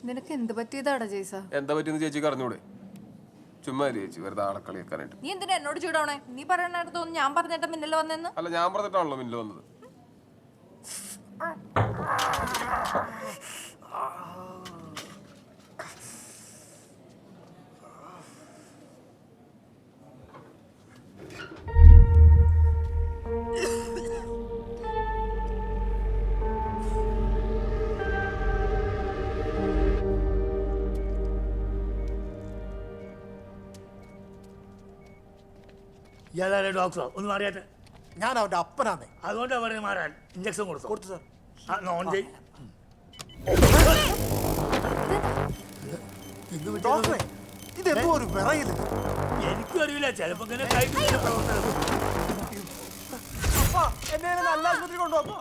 നിനക്ക് എന്ത് പറ്റിയതാടാ ജയ്സ? എന്താ പറ്റിയെന്ന് ചേച്ചിക്ക് അറിഞ്ഞൂടെ? ചുമ്മാ ചേച്ചി വെറുതെ ആളക്കളി വെക്കാനായിട്ട്. നീ എന്തിനാ എന്നോട് ചൂടാവണേ? നീ പറയണായിട്ട് തോന്നുന്നു ഞാൻ പറഞ്ഞിട്ട് മിന്നൽ വന്നെന്ന്. അല്ല, ഞാൻ പറഞ്ഞിട്ടാണല്ലോ മിന്നൽ വന്നത്. ഇയാളെ ഡോക്ടറോ ഒന്ന് മാറിയാട്ടെ. ഞാൻ അവന്റെ അപ്പനാന്നേ. അതുകൊണ്ടാ പറയുന്നത് മാറാൻ. ഇഞ്ചക്ഷൻ കൊടുത്തു സാർ. ഓൺ ചെയ്. ഡോക്ടറെ, ഇതെന്തോ ഒരു വിറയില്. എനിക്കും അറിയില്ല, ചിലപ്പോ ഇങ്ങനെ കൈ എന്നെ നല്ല ആശുപത്രി കൊണ്ടുപോകാം.